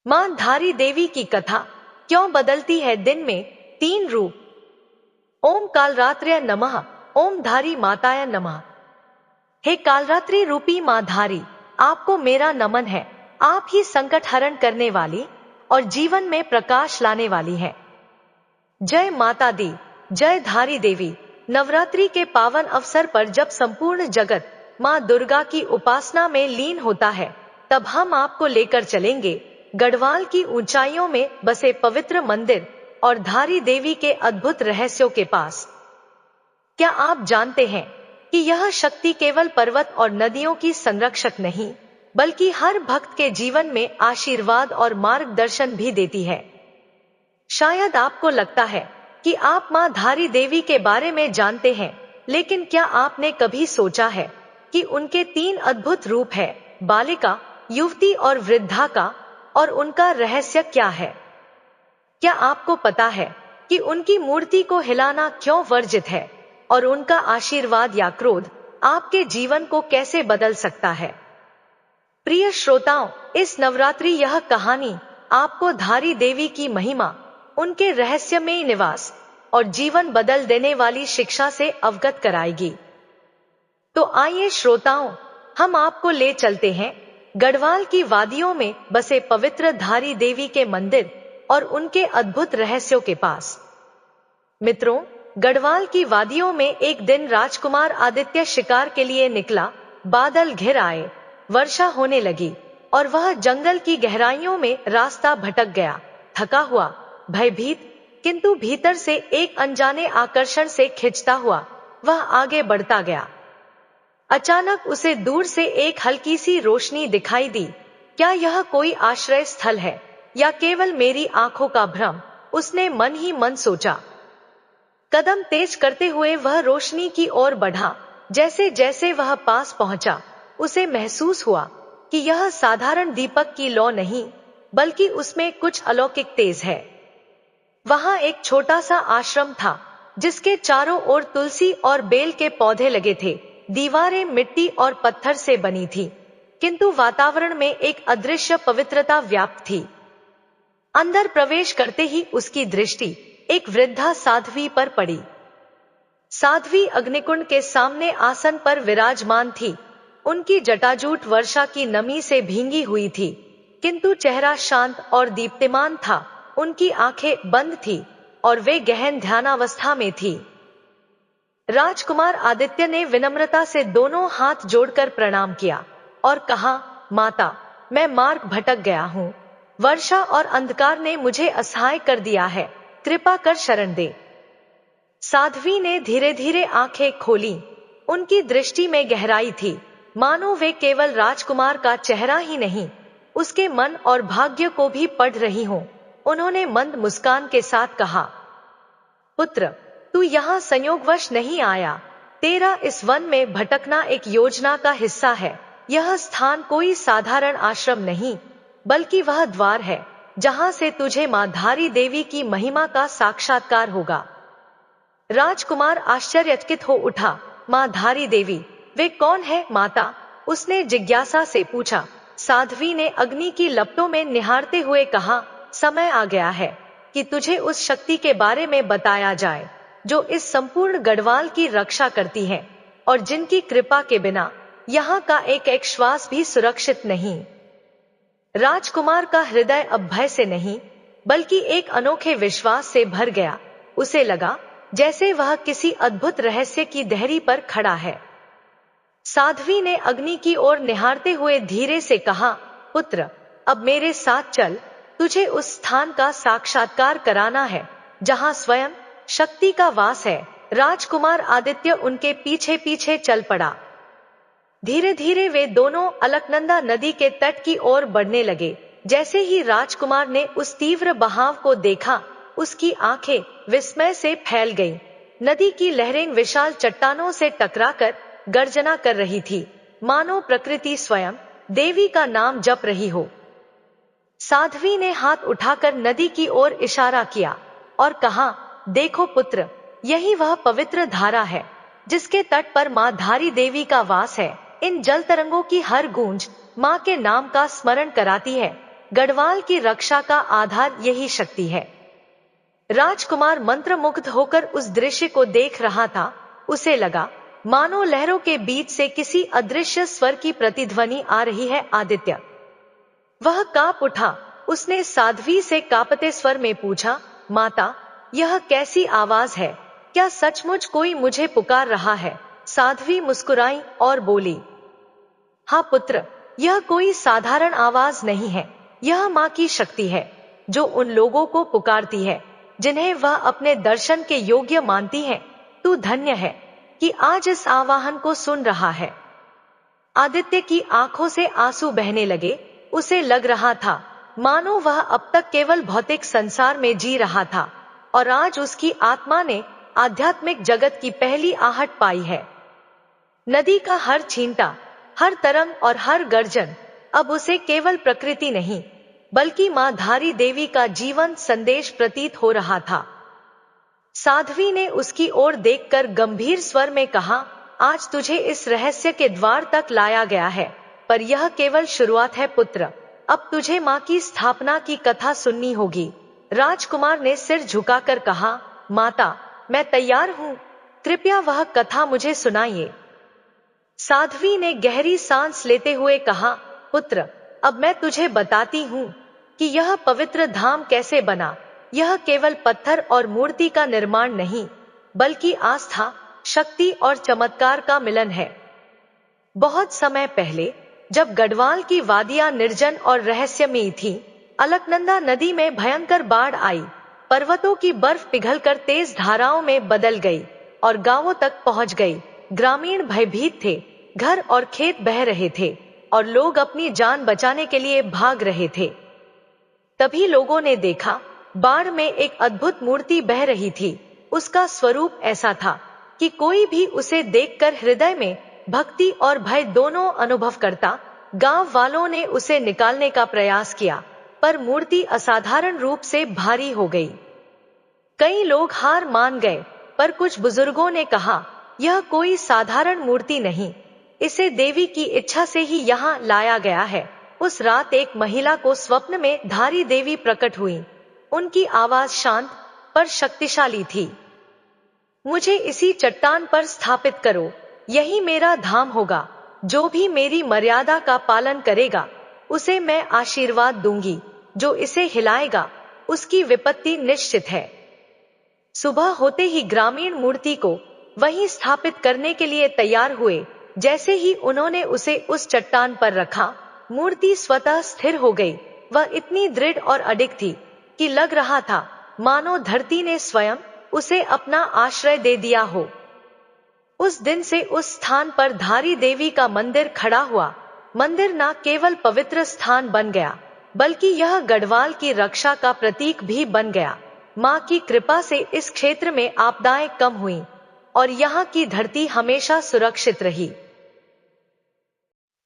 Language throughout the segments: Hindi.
मां धारी देवी की कथा क्यों बदलती है दिन में 3 रूप। ओम कालरात्र्य नमः। ओम धारी माताय नमः। हे कालरात्रि रूपी मां धारी, आपको मेरा नमन है। आप ही संकट हरण करने वाली और जीवन में प्रकाश लाने वाली है। जय माता दी, जय धारी देवी। नवरात्रि के पावन अवसर पर जब संपूर्ण जगत मां दुर्गा की उपासना में लीन होता है, तब हम आपको लेकर चलेंगे गढ़वाल की ऊंचाइयों में बसे पवित्र मंदिर और धारी देवी के अद्भुत रहस्यों के पास। क्या आप जानते हैं कि यह शक्ति केवल पर्वत और नदियों की संरक्षक नहीं, बल्कि हर भक्त के जीवन में आशीर्वाद और मार्गदर्शन भी देती है। शायद आपको लगता है कि आप मां धारी देवी के बारे में जानते हैं, लेकिन क्या आपने कभी सोचा है कि उनके 3 अद्भुत रूप है, बालिका, युवती और वृद्धा का, और उनका रहस्य क्या है? क्या आपको पता है कि उनकी मूर्ति को हिलाना क्यों वर्जित है और उनका आशीर्वाद या क्रोध आपके जीवन को कैसे बदल सकता है? प्रिय श्रोताओं, इस नवरात्रि यह कहानी आपको धारी देवी की महिमा, उनके रहस्यमय निवास और जीवन बदल देने वाली शिक्षा से अवगत कराएगी। तो आइए श्रोताओं, हम आपको ले चलते हैं गढ़वाल की वादियों में बसे पवित्र धारी देवी के मंदिर और उनके अद्भुत रहस्यों के पास। मित्रों, गढ़वाल की वादियों में एक दिन राजकुमार आदित्य शिकार के लिए निकला। बादल घिर आए, वर्षा होने लगी और वह जंगल की गहराइयों में रास्ता भटक गया। थका हुआ, भयभीत, किंतु भीतर से एक अनजाने आकर्षण से खिंचता हुआ वह आगे बढ़ता गया। अचानक उसे दूर से एक हल्की सी रोशनी दिखाई दी। क्या यह कोई आश्रय स्थल है या केवल मेरी आंखों का भ्रम? उसने मन ही मन सोचा। कदम तेज करते हुए वह रोशनी की ओर बढ़ा। जैसे जैसे वह पास पहुंचा, उसे महसूस हुआ कि यह साधारण दीपक की लौ नहीं, बल्कि उसमें कुछ अलौकिक तेज है। वहां एक छोटा सा आश्रम था, जिसके चारों ओर तुलसी और बेल के पौधे लगे थे। दीवारें मिट्टी और पत्थर से बनी थी, किंतु वातावरण में एक अदृश्य पवित्रता व्याप्त थी। अंदर प्रवेश करते ही उसकी दृष्टि एक वृद्धा साध्वी पर पड़ी। साध्वी अग्निकुंड के सामने आसन पर विराजमान थी। उनकी जटाजूट वर्षा की नमी से भींगी हुई थी, किंतु चेहरा शांत और दीप्तिमान था। उनकी आंखें बंद थी और वे गहन ध्यानावस्था में थी। राजकुमार आदित्य ने विनम्रता से दोनों हाथ जोड़कर प्रणाम किया और कहा, माता, मैं मार्ग भटक गया हूँ। वर्षा और अंधकार ने मुझे असहाय कर दिया है, कृपा कर शरण दे। साध्वी ने धीरे धीरे आंखें खोली। उनकी दृष्टि में गहराई थी, मानो वे केवल राजकुमार का चेहरा ही नहीं, उसके मन और भाग्य को भी पढ़ रही हों। उन्होंने मंद मुस्कान के साथ कहा, पुत्र, तू यहाँ संयोगवश नहीं आया। तेरा इस वन में भटकना एक योजना का हिस्सा है। यह स्थान कोई साधारण आश्रम नहीं, बल्कि वह द्वार है जहां से तुझे मां धारी देवी की महिमा का साक्षात्कार होगा। राजकुमार आश्चर्यचकित हो उठा। मां धारी देवी, वे कौन है माता? उसने जिज्ञासा से पूछा। साध्वी ने अग्नि की लपटों में निहारते हुए कहा, समय आ गया है कि तुझे उस शक्ति के बारे में बताया जाए जो इस संपूर्ण गढ़वाल की रक्षा करती है और जिनकी कृपा के बिना यहाँ का एक एक श्वास भी सुरक्षित नहीं। राजकुमार का हृदय अब भय से नहीं, बल्कि एक अनोखे विश्वास से भर गया। उसे लगा जैसे वह किसी अद्भुत रहस्य की देहरी पर खड़ा है। साध्वी ने अग्नि की ओर निहारते हुए धीरे से कहा, पुत्र, अब मेरे साथ चल। तुझे उस स्थान का साक्षात्कार कराना है जहां स्वयं शक्ति का वास है। राजकुमार आदित्य उनके पीछे पीछे चल पड़ा। धीरे धीरे वे दोनों अलकनंदा नदी के तट की ओर बढ़ने लगे। जैसे ही राजकुमार ने उस तीव्र बहाव को देखा, उसकी आंखें विस्मय से फैल गईं। नदी की लहरें विशाल चट्टानों से टकराकर गर्जना कर रही थी, मानो प्रकृति स्वयं देवी का नाम जप रही हो। साध्वी ने हाथ उठाकर नदी की ओर इशारा किया और कहा, देखो पुत्र, यही वह पवित्र धारा है जिसके तट पर मां धारी देवी का वास है। इन जल तरंगों की हर गूंज मां के नाम का स्मरण कराती है गढ़वाल की रक्षा का आधार यही शक्ति है। राजकुमार मंत्रमुग्ध होकर उस दृश्य को देख रहा था। उसे लगा मानो लहरों के बीच से किसी अदृश्य स्वर की प्रतिध्वनि आ रही है। आदित्य। वह कांप उठा। उसने साध्वी से कांपते स्वर में पूछा, माता, यह कैसी आवाज है? क्या सचमुच कोई मुझे पुकार रहा है? साध्वी मुस्कुराई और बोली, हाँ पुत्र, यह कोई साधारण आवाज नहीं है। यह माँ की शक्ति है, जो उन लोगों को पुकारती है जिन्हें वह अपने दर्शन के योग्य मानती है। तू धन्य है कि आज इस आवाहन को सुन रहा है। आदित्य की आंखों से आंसू बहने लगे। उसे लग रहा था मानो वह अब तक केवल भौतिक संसार में जी रहा था और आज उसकी आत्मा ने आध्यात्मिक जगत की पहली आहट पाई है। नदी का हर छींटा, हर तरंग और हर गर्जन अब उसे केवल प्रकृति नहीं, बल्कि मां धारी देवी का जीवन संदेश प्रतीत हो रहा था। साध्वी ने उसकी ओर देखकर गंभीर स्वर में कहा, आज तुझे इस रहस्य के द्वार तक लाया गया है, पर यह केवल शुरुआत है पुत्र। अब तुझे मां की स्थापना की कथा सुननी होगी। राजकुमार ने सिर झुकाकर कहा, माता, मैं तैयार हूं, कृपया वह कथा मुझे सुनाइए। साध्वी ने गहरी सांस लेते हुए कहा, पुत्र, अब मैं तुझे बताती हूं कि यह पवित्र धाम कैसे बना। यह केवल पत्थर और मूर्ति का निर्माण नहीं, बल्कि आस्था, शक्ति और चमत्कार का मिलन है। बहुत समय पहले, जब गढ़वाल की वादियां निर्जन और रहस्यमयी थीं, अलकनंदा नदी में भयंकर बाढ़ आई। पर्वतों की बर्फ पिघलकर तेज धाराओं में बदल गई और गांवों तक पहुंच गई। ग्रामीण भयभीत थे, घर और खेत बह रहे थे और लोग अपनी जान बचाने के लिए भाग रहे थे। तभी लोगों ने देखा, बाढ़ में एक अद्भुत मूर्ति बह रही थी। उसका स्वरूप ऐसा था कि कोई भी उसे देखकर हृदय में भक्ति और भय दोनों अनुभव करता। गांव वालों ने उसे निकालने का प्रयास किया, पर मूर्ति असाधारण रूप से भारी हो गई। कई लोग हार मान गए, पर कुछ बुजुर्गों ने कहा, यह कोई साधारण मूर्ति नहीं, इसे देवी की इच्छा से ही यहाँ लाया गया है। उस रात एक महिला को स्वप्न में धारी देवी प्रकट हुई। उनकी आवाज शांत पर शक्तिशाली थी। मुझे इसी चट्टान पर स्थापित करो, यही मेरा धाम होगा। जो भी मेरी मर्यादा का पालन करेगा, उसे मैं आशीर्वाद दूंगी। जो इसे हिलाएगा, उसकी विपत्ति निश्चित है। सुबह होते ही ग्रामीण मूर्ति को वहीं स्थापित करने के लिए तैयार हुए। जैसे ही उन्होंने उसे उस चट्टान पर रखा, मूर्ति स्वतः स्थिर हो गई। वह इतनी दृढ़ और अडिग थी कि लग रहा था मानो धरती ने स्वयं उसे अपना आश्रय दे दिया हो। उस दिन से उस स्थान पर धारी देवी का मंदिर खड़ा हुआ। मंदिर न केवल पवित्र स्थान बन गया, बल्कि यह गढ़वाल की रक्षा का प्रतीक भी बन गया। मां की कृपा से इस क्षेत्र में आपदाएं कम हुईं और यहाँ की धरती हमेशा सुरक्षित रही।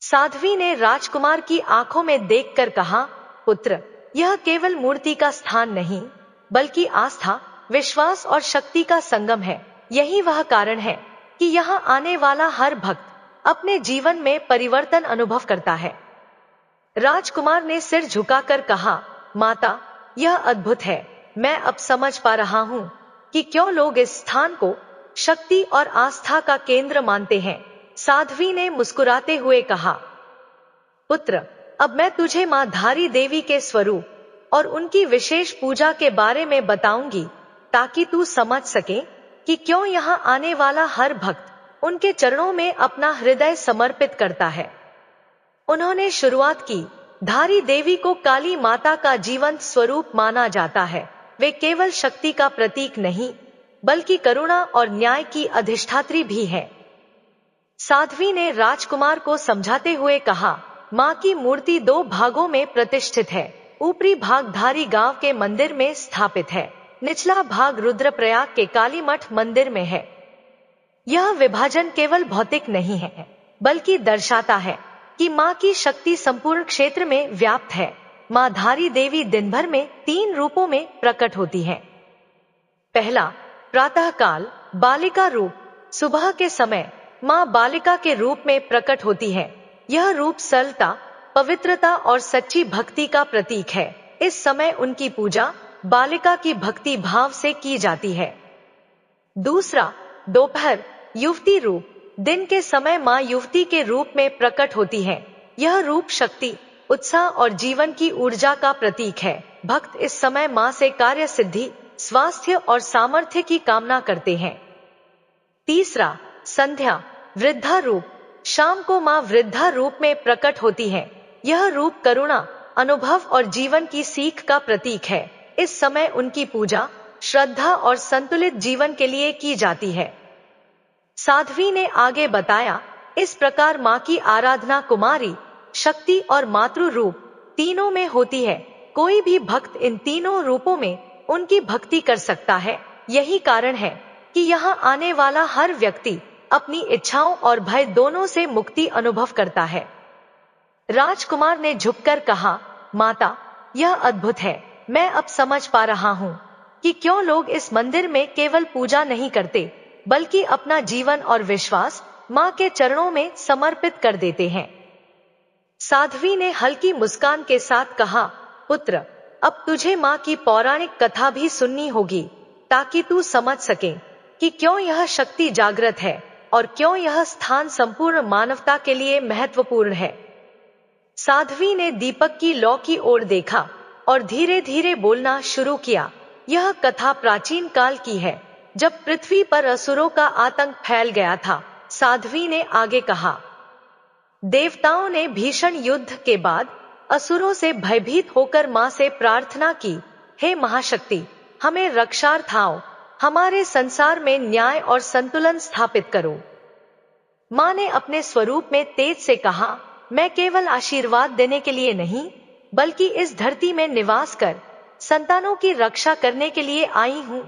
साध्वी ने राजकुमार की आंखों में देखकर कहा, पुत्र, यह केवल मूर्ति का स्थान नहीं, बल्कि आस्था, विश्वास और शक्ति का संगम है। यही वह कारण है कि यहाँ आने वाला हर भक्त अपने जीवन में परिवर्तन अनुभव करता है। राजकुमार ने सिर झुकाकर कहा, माता, यह अद्भुत है। मैं अब समझ पा रहा हूं कि क्यों लोग इस स्थान को शक्ति और आस्था का केंद्र मानते हैं। साध्वी ने मुस्कुराते हुए कहा, पुत्र, अब मैं तुझे मां धारी देवी के स्वरूप और उनकी विशेष पूजा के बारे में बताऊंगी, ताकि तू समझ सके कि क्यों यहाँ आने वाला हर भक्त उनके चरणों में अपना हृदय समर्पित करता है। उन्होंने शुरुआत की। धारी देवी को काली माता का जीवंत स्वरूप माना जाता है। वे केवल शक्ति का प्रतीक नहीं, बल्कि करुणा और न्याय की अधिष्ठात्री भी है। साध्वी ने राजकुमार को समझाते हुए कहा, मां की मूर्ति 2 भागों में प्रतिष्ठित है। ऊपरी भाग धारी गांव के मंदिर में स्थापित है, निचला भाग रुद्रप्रयाग के कालीमठ मंदिर में है। यह विभाजन केवल भौतिक नहीं है, बल्कि दर्शाता है कि मां की शक्ति संपूर्ण क्षेत्र में व्याप्त है। मां धारी देवी दिन भर में 3 रूपों में प्रकट होती है। पहला, प्रातःकाल बालिका रूप। सुबह के समय मां बालिका के रूप में प्रकट होती है। यह रूप सरलता, पवित्रता और सच्ची भक्ति का प्रतीक है। इस समय उनकी पूजा बालिका की भक्ति भाव से की जाती है। दूसरा, दोपहर युवती रूप। दिन के समय माँ युवती के रूप में प्रकट होती है। यह रूप शक्ति, उत्साह और जीवन की ऊर्जा का प्रतीक है। भक्त इस समय माँ से कार्य सिद्धि, स्वास्थ्य और सामर्थ्य की कामना करते हैं। तीसरा, संध्या वृद्धा रूप। शाम को माँ वृद्धा रूप में प्रकट होती है। यह रूप करुणा, अनुभव और जीवन की सीख का प्रतीक है। इस समय उनकी पूजा श्रद्धा और संतुलित जीवन के लिए की जाती है। साध्वी ने आगे बताया, इस प्रकार माँ की आराधना कुमारी, शक्ति और मातृ रूप तीनों में होती है। कोई भी भक्त इन तीनों रूपों में उनकी भक्ति कर सकता है। यही कारण है कि यहाँ आने वाला हर व्यक्ति अपनी इच्छाओं और भय दोनों से मुक्ति अनुभव करता है। राजकुमार ने झुककर कहा, माता, यह अद्भुत है। मैं अब समझ पा रहा हूँ कि क्यों लोग इस मंदिर में केवल पूजा नहीं करते, बल्कि अपना जीवन और विश्वास माँ के चरणों में समर्पित कर देते हैं। साध्वी ने हल्की मुस्कान के साथ कहा, पुत्र, अब तुझे माँ की पौराणिक कथा भी सुननी होगी, ताकि तू समझ सके कि क्यों यह शक्ति जागृत है और क्यों यह स्थान संपूर्ण मानवता के लिए महत्वपूर्ण है। साध्वी ने दीपक की लौ की ओर देखा और धीरे धीरे बोलना शुरू किया। यह कथा प्राचीन काल की है, जब पृथ्वी पर असुरों का आतंक फैल गया था। साध्वी ने आगे कहा, देवताओं ने भीषण युद्ध के बाद असुरों से भयभीत होकर मां से प्रार्थना की, हे महाशक्ति, हमें रक्षार्थाओ, हमारे संसार में न्याय और संतुलन स्थापित करो। मां ने अपने स्वरूप में तेज से कहा, मैं केवल आशीर्वाद देने के लिए नहीं, बल्कि इस धरती में निवास कर संतानों की रक्षा करने के लिए आई हूँ।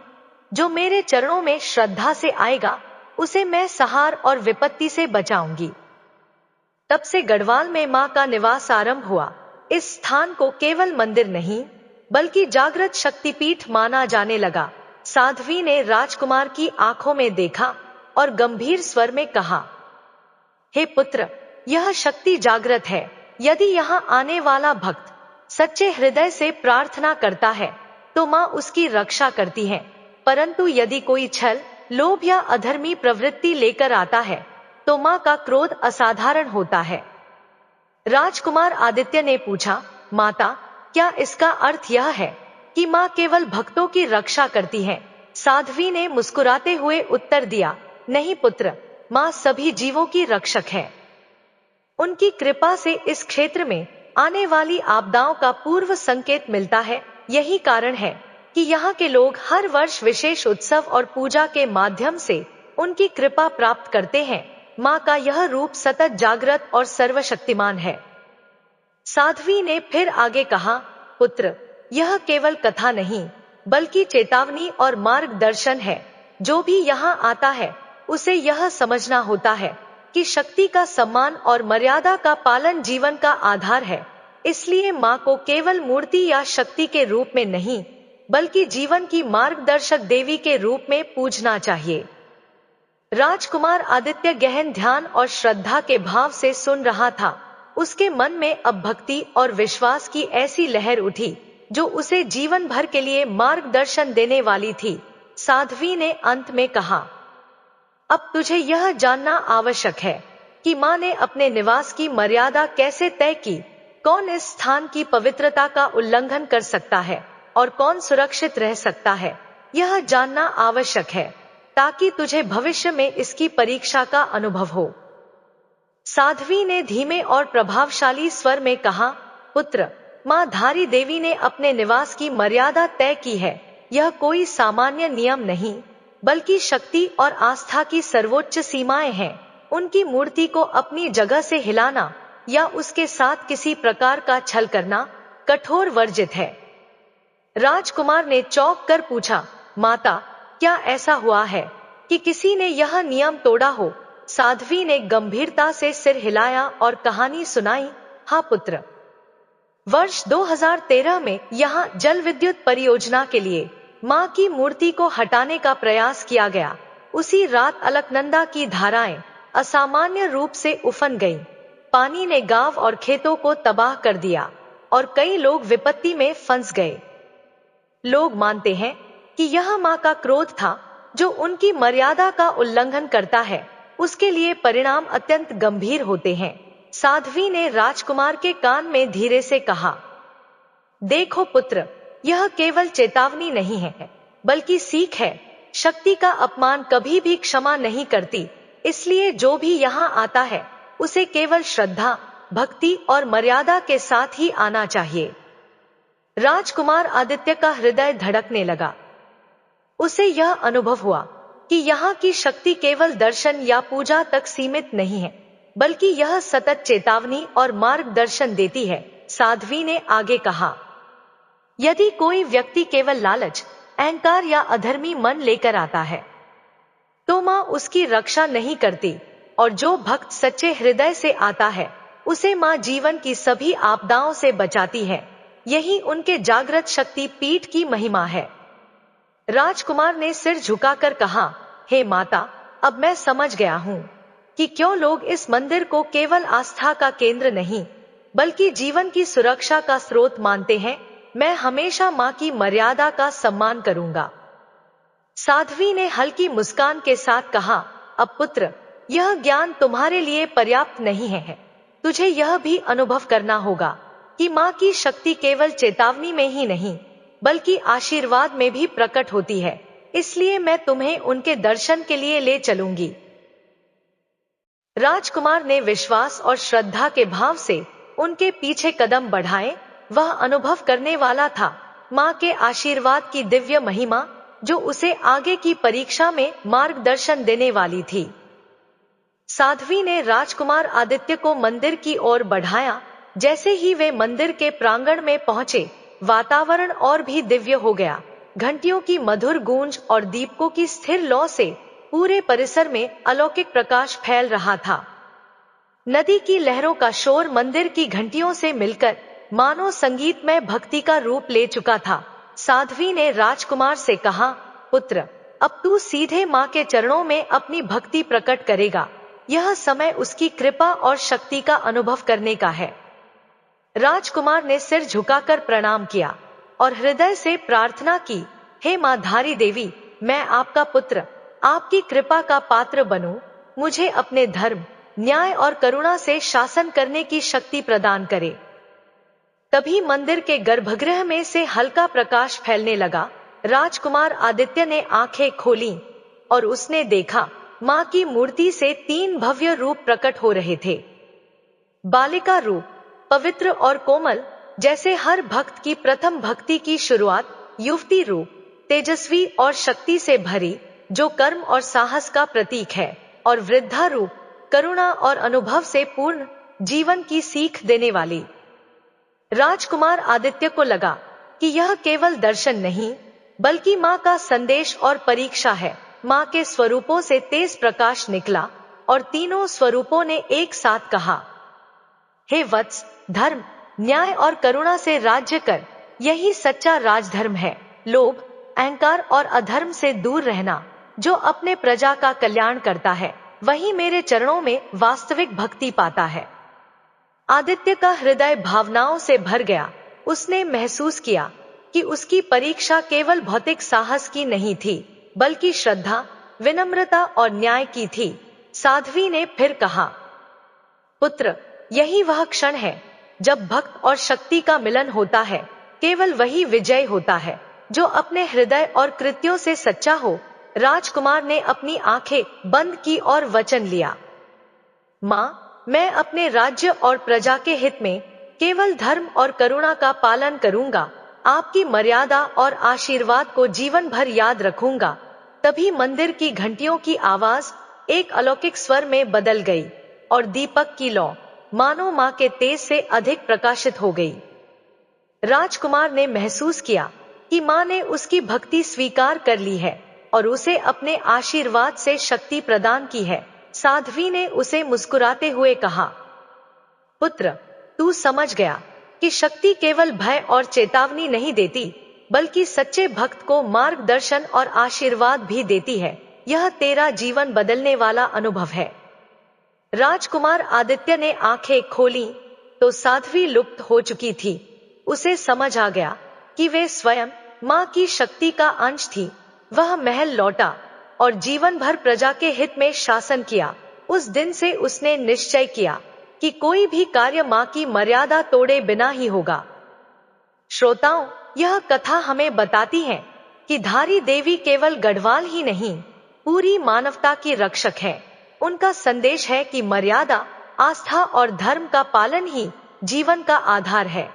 जो मेरे चरणों में श्रद्धा से आएगा, उसे मैं सहार और विपत्ति से बचाऊंगी। तब से गढ़वाल में मां का निवास आरंभ हुआ। इस स्थान को केवल मंदिर नहीं, बल्कि जागृत शक्तिपीठ माना जाने लगा। साध्वी ने राजकुमार की आंखों में देखा और गंभीर स्वर में कहा, हे पुत्र, यह शक्ति जागृत है। यदि यहाँ आने वाला भक्त सच्चे हृदय से प्रार्थना करता है, तो माँ उसकी रक्षा करती है। परंतु यदि कोई छल, लोभ या अधर्मी प्रवृत्ति लेकर आता है, तो माँ का क्रोध असाधारण होता है। राजकुमार आदित्य ने पूछा, माता, क्या इसका अर्थ यह है कि माँ केवल भक्तों की रक्षा करती है? साध्वी ने मुस्कुराते हुए उत्तर दिया, नहीं पुत्र, माँ सभी जीवों की रक्षक है। उनकी कृपा से इस क्षेत्र में आने वाली आपदाओं का पूर्व संकेत मिलता है। यही कारण है कि यहाँ के लोग हर वर्ष विशेष उत्सव और पूजा के माध्यम से उनकी कृपा प्राप्त करते हैं। माँ का यह रूप सतत जागृत और सर्वशक्तिमान है। साध्वी ने फिर आगे कहा, पुत्र, यह केवल कथा नहीं, बल्कि चेतावनी और मार्गदर्शन है। जो भी यहाँ आता है, उसे यह समझना होता है कि शक्ति का सम्मान और मर्यादा का पालन जीवन का आधार है। इसलिए माँ को केवल मूर्ति या शक्ति के रूप में नहीं, बल्कि जीवन की मार्गदर्शक देवी के रूप में पूजना चाहिए। राजकुमार आदित्य गहन ध्यान और श्रद्धा के भाव से सुन रहा था। उसके मन में अब भक्ति और विश्वास की ऐसी लहर उठी, जो उसे जीवन भर के लिए मार्गदर्शन देने वाली थी। साध्वी ने अंत में कहा, अब तुझे यह जानना आवश्यक है कि माँ ने अपने निवास की मर्यादा कैसे तय की। कौन इस स्थान की पवित्रता का उल्लंघन कर सकता है और कौन सुरक्षित रह सकता है, यह जानना आवश्यक है, ताकि तुझे भविष्य में इसकी परीक्षा का अनुभव हो। साध्वी ने धीमे और प्रभावशाली स्वर में कहा, पुत्र, माँ धारी देवी ने अपने निवास की मर्यादा तय की है। यह कोई सामान्य नियम नहीं, बल्कि शक्ति और आस्था की सर्वोच्च सीमाएं हैं। उनकी मूर्ति को अपनी जगह से हिलाना या उसके साथ किसी प्रकार का छल करना कठोर वर्जित है। राजकुमार ने चौंक कर पूछा, माता, क्या ऐसा हुआ है कि किसी ने यह नियम तोड़ा हो? साध्वी ने गंभीरता से सिर हिलाया और कहानी सुनाई, हाँ पुत्र, वर्ष 2013 में यहाँ जल विद्युत परियोजना के लिए माँ की मूर्ति को हटाने का प्रयास किया गया। उसी रात अलकनंदा की धाराएं असामान्य रूप से उफन गईं। पानी ने गांव और खेतों को तबाह कर दिया और कई लोग विपत्ति में फंस गए। लोग मानते हैं कि यह मां का क्रोध था, जो उनकी मर्यादा का उल्लंघन करता है उसके लिए परिणाम अत्यंत गंभीर होते हैं। साध्वी ने राजकुमार के कान में धीरे से कहा, देखो पुत्र, यह केवल चेतावनी नहीं है बल्कि सीख है। शक्ति का अपमान कभी भी क्षमा नहीं करती, इसलिए जो भी यहाँ आता है उसे केवल श्रद्धा, भक्ति और मर्यादा के साथ ही आना चाहिए। राजकुमार आदित्य का हृदय धड़कने लगा। उसे यह अनुभव हुआ कि यहाँ की शक्ति केवल दर्शन या पूजा तक सीमित नहीं है, बल्कि यह सतत चेतावनी और मार्गदर्शन देती है। साध्वी ने आगे कहा, यदि कोई व्यक्ति केवल लालच, अहंकार या अधर्मी मन लेकर आता है तो मां उसकी रक्षा नहीं करती, और जो भक्त सच्चे हृदय से आता है उसे मां जीवन की सभी आपदाओं से बचाती है। यही उनके जागृत शक्ति पीठ की महिमा है। राजकुमार ने सिर झुकाकर कहा, हे माता, अब मैं समझ गया हूं कि क्यों लोग इस मंदिर को केवल आस्था का केंद्र नहीं बल्कि जीवन की सुरक्षा का स्रोत मानते हैं। मैं हमेशा मां की मर्यादा का सम्मान करूंगा। साध्वी ने हल्की मुस्कान के साथ कहा, अब पुत्र, यह ज्ञान तुम्हारे लिए पर्याप्त नहीं है। तुझे यह भी अनुभव करना होगा कि मां की शक्ति केवल चेतावनी में ही नहीं बल्कि आशीर्वाद में भी प्रकट होती है। इसलिए मैं तुम्हें उनके दर्शन के लिए ले चलूंगी। राजकुमार ने विश्वास और श्रद्धा के भाव से उनके पीछे कदम बढ़ाए। वह अनुभव करने वाला था मां के आशीर्वाद की दिव्य महिमा, जो उसे आगे की परीक्षा में मार्गदर्शन देने वाली थी। साध्वी ने राजकुमार आदित्य को मंदिर की ओर बढ़ाया। जैसे ही वे मंदिर के प्रांगण में पहुंचे, वातावरण और भी दिव्य हो गया। घंटियों की मधुर गूंज और दीपकों की स्थिर लौ से पूरे परिसर में अलौकिक प्रकाश फैल रहा था। नदी की लहरों का शोर मंदिर की घंटियों से मिलकर मानो संगीतमय भक्ति का रूप ले चुका था। साध्वी ने राजकुमार से कहा, पुत्र, अब तू सीधे मां के चरणों में अपनी भक्ति प्रकट करेगा। यह समय उसकी कृपा और शक्ति का अनुभव करने का है। राजकुमार ने सिर झुकाकर प्रणाम किया और हृदय से प्रार्थना की, हे मां धारी देवी, मैं आपका पुत्र आपकी कृपा का पात्र बनूं। मुझे अपने धर्म, न्याय और करुणा से शासन करने की शक्ति प्रदान करे। तभी मंदिर के गर्भगृह में से हल्का प्रकाश फैलने लगा। राजकुमार आदित्य ने आंखें खोलीं और उसने देखा मां की मूर्ति से 3 भव्य रूप प्रकट हो रहे थे। बालिका रूप, पवित्र और कोमल, जैसे हर भक्त की प्रथम भक्ति की शुरुआत। युवती रूप, तेजस्वी और शक्ति से भरी, जो कर्म और साहस का प्रतीक है। और वृद्धा रूप, करुणा और अनुभव से पूर्ण, जीवन की सीख देने वाली। राजकुमार आदित्य को लगा कि यह केवल दर्शन नहीं बल्कि मां का संदेश और परीक्षा है। मां के स्वरूपों से तेज प्रकाश निकला और तीनों स्वरूपों ने एक साथ कहा, हे वत्स, धर्म, न्याय और करुणा से राज्य कर। यही सच्चा राजधर्म है। लोभ, अहंकार और अधर्म से दूर रहना। जो अपने प्रजा का कल्याण करता है वही मेरे चरणों में वास्तविक भक्ति पाता है। आदित्य का हृदय भावनाओं से भर गया। उसने महसूस किया कि उसकी परीक्षा केवल भौतिक साहस की नहीं थी बल्कि श्रद्धा, विनम्रता और न्याय की थी। साध्वी ने फिर कहा, पुत्र, यही वह क्षण है जब भक्त और शक्ति का मिलन होता है। केवल वही विजय होता है जो अपने हृदय और कृत्यों से सच्चा हो। राजकुमार ने अपनी आंखें बंद की और वचन लिया, मां, मैं अपने राज्य और प्रजा के हित में केवल धर्म और करुणा का पालन करूंगा। आपकी मर्यादा और आशीर्वाद को जीवन भर याद रखूंगा। तभी मंदिर की घंटियों की आवाज एक अलौकिक स्वर में बदल गई और दीपक की लौ मानो मां के तेज से अधिक प्रकाशित हो गई। राजकुमार ने महसूस किया कि मां ने उसकी भक्ति स्वीकार कर ली है और उसे अपने आशीर्वाद से शक्ति प्रदान की है। साध्वी ने उसे मुस्कुराते हुए कहा, पुत्र, तू समझ गया कि शक्ति केवल भय और चेतावनी नहीं देती बल्कि सच्चे भक्त को मार्गदर्शन और आशीर्वाद भी देती है। यह तेरा जीवन बदलने वाला अनुभव है। राजकुमार आदित्य ने आंखें खोली तो साध्वी लुप्त हो चुकी थी। उसे समझ आ गया कि वे स्वयं मां की शक्ति का अंश थी। वह महल लौटा और जीवन भर प्रजा के हित में शासन किया। उस दिन से उसने निश्चय किया कि कोई भी कार्य मां की मर्यादा तोड़े बिना ही होगा। श्रोताओं, यह कथा हमें बताती है कि धारी देवी केवल गढ़वाल ही नहीं, पूरी मानवता की रक्षक है। उनका संदेश है कि मर्यादा, आस्था और धर्म का पालन ही जीवन का आधार है।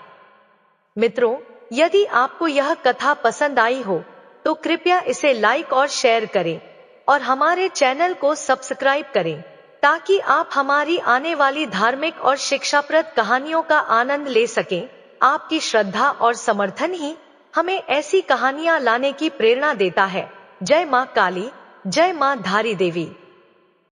मित्रों, यदि आपको यह कथा पसंद आई हो तो कृपया इसे लाइक और शेयर करें और हमारे चैनल को सब्सक्राइब करें ताकि आप हमारी आने वाली धार्मिक और शिक्षाप्रद कहानियों का आनंद ले सकें। आपकी श्रद्धा और समर्थन ही हमें ऐसी कहानियां लाने की प्रेरणा देता है। जय मां काली, जय मां धारी देवी।